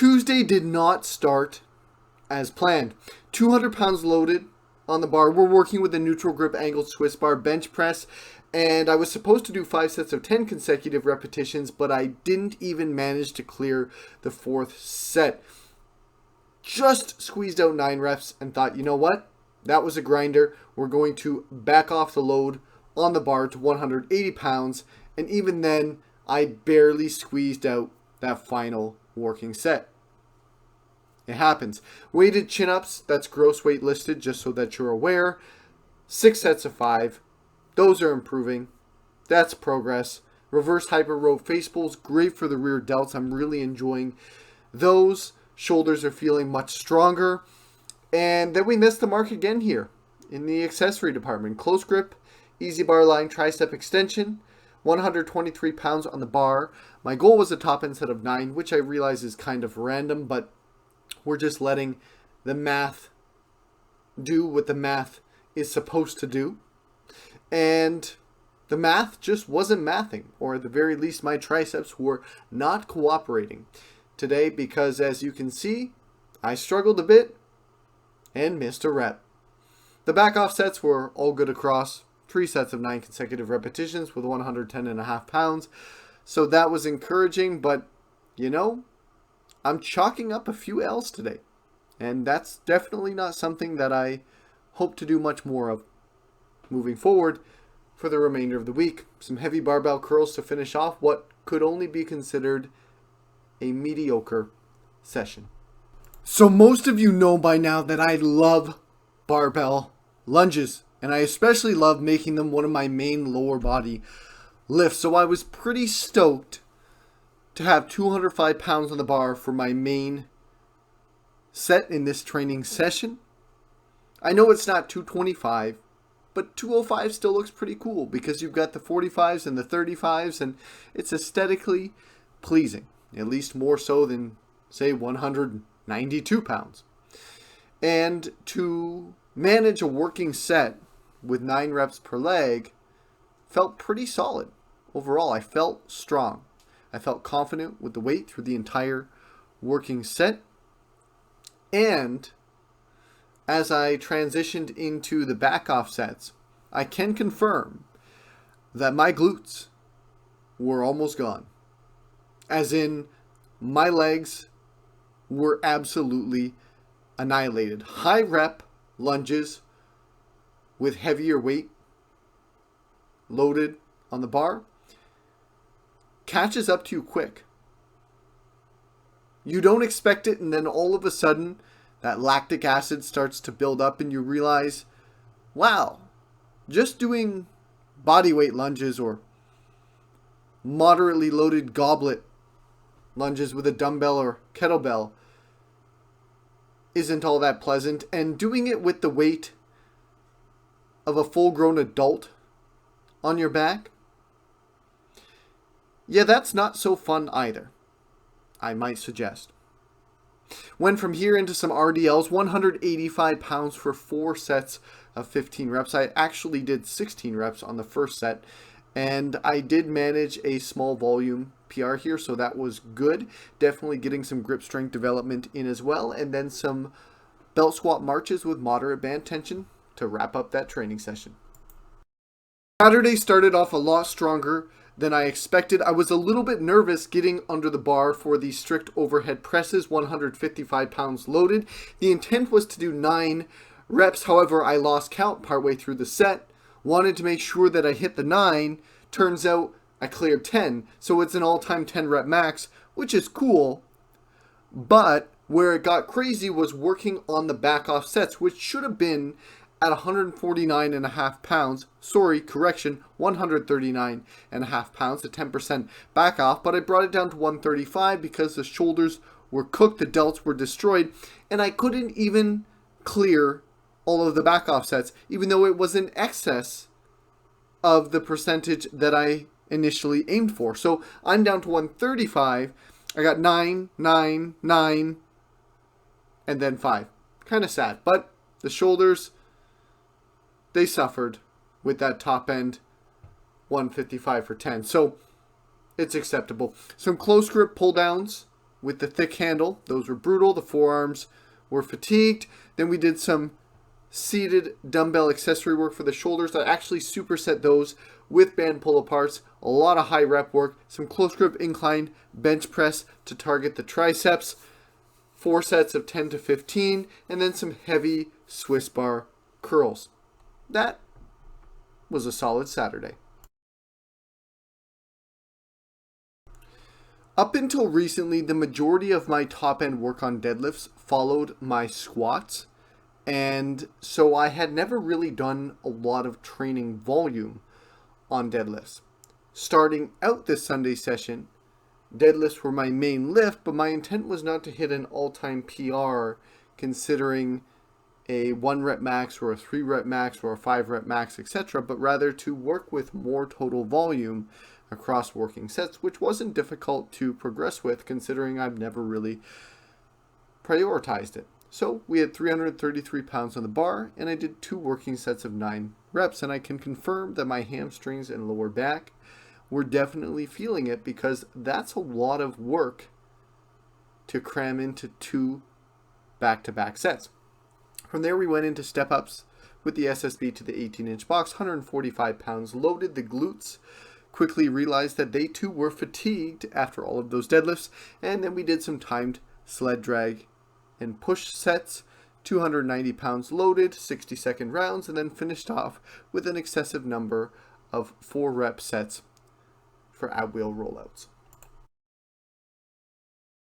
Tuesday did not start as planned. 200 pounds loaded on the bar. We're working with a neutral grip angled Swiss bar bench press, and I was supposed to do 5 sets of 10 consecutive repetitions, but I didn't even manage to clear the 4th set. Just squeezed out 9 reps and thought, you know what? That was a grinder. We're going to back off the load on the bar to 180 pounds, and even then, I barely squeezed out that final working set. It happens. Weighted chin-ups, that's gross weight listed, just so that you're aware. 6 sets of 5. Those are improving. That's progress. Reverse hyper row face pulls, great for the rear delts. I'm really enjoying those. Shoulders are feeling much stronger. And then we missed the mark again here in the accessory department. Close grip, easy bar line, tricep extension. 123 pounds on the bar. My goal was a top end set of 9, which I realize is kind of random, but we're just letting the math do what the math is supposed to do. And the math just wasn't mathing, or at the very least my triceps were not cooperating today because, as you can see, I struggled a bit and missed a rep. The back off sets were all good across. 3 sets of 9 consecutive repetitions with 110.5 pounds. So that was encouraging, but I'm chalking up a few L's today. And that's definitely not something that I hope to do much more of moving forward for the remainder of the week. Some heavy barbell curls to finish off what could only be considered a mediocre session. So most of you know by now that I love barbell lunges, and I especially love making them one of my main lower body lifts. So I was pretty stoked to have 205 pounds on the bar for my main set in this training session. I know it's not 225, but 205 still looks pretty cool because you've got the 45s and the 35s, and it's aesthetically pleasing, at least more so than, say, 192 pounds. And to manage a working set with 9 reps per leg felt pretty solid. Overall, I felt strong. I felt confident with the weight through the entire working set. And as I transitioned into the back off sets, I can confirm that my glutes were almost gone. As in, my legs were absolutely annihilated. High rep lunges with heavier weight loaded on the bar catches up to you quick. You don't expect it, and then all of a sudden that lactic acid starts to build up and you realize, wow, just doing body weight lunges or moderately loaded goblet lunges with a dumbbell or kettlebell isn't all that pleasant, and doing it with the weight of a full-grown adult on your back, yeah, that's not so fun either, I might suggest. Went from here into some RDLs, 185 pounds for 4 sets of 15 reps. I actually did 16 reps on the first set, and I did manage a small volume PR here, so that was good. Definitely getting some grip strength development in as well, and then some belt squat marches with moderate band tension to wrap up that training session. Saturday started off a lot stronger than I expected. I was a little bit nervous getting under the bar for the strict overhead presses, 155 pounds loaded. The intent was to do 9 reps, however, I lost count partway through the set. Wanted to make sure that I hit the 9. Turns out I cleared 10, so it's an all-time 10 rep max, which is cool. But where it got crazy was working on the back off sets, which should have been at 149.5 pounds. Sorry, correction, 139.5 pounds, a 10% back off, but I brought it down to 135 because the shoulders were cooked, the delts were destroyed, and I couldn't even clear all of the back off sets, even though it was in excess of the percentage that I initially aimed for. So I'm down to 135. I got 9, 9, 9, and then 5. Kind of sad, but the shoulders, they suffered with that top end 155 for 10. So it's acceptable. Some close grip pull downs with the thick handle. Those were brutal. The forearms were fatigued. Then we did some seated dumbbell accessory work for the shoulders. I actually superset those with band pull-aparts. A lot of high rep work. Some close grip incline bench press to target the triceps. 4 sets of 10 to 15. And then some heavy Swiss bar curls. That was a solid Saturday. Up until recently, the majority of my top end work on deadlifts followed my squats. And so I had never really done a lot of training volume on deadlifts. Starting out this Sunday session, deadlifts were my main lift, but my intent was not to hit an all-time PR considering a 1 rep max or a 3 rep max or a 5 rep max, etc., but rather to work with more total volume across working sets, which wasn't difficult to progress with considering I've never really prioritized it. So we had 333 pounds on the bar, and I did 2 working sets of 9 reps, and I can confirm that my hamstrings and lower back were definitely feeling it because that's a lot of work to cram into 2 back-to-back sets. From there, we went into step-ups with the SSB to the 18-inch box, 145 pounds loaded. The glutes quickly realized that they too were fatigued after all of those deadlifts, and then we did some timed sled drag and push sets, 290 pounds loaded, 60-second rounds, and then finished off with an excessive number of 4 rep sets for ab wheel rollouts.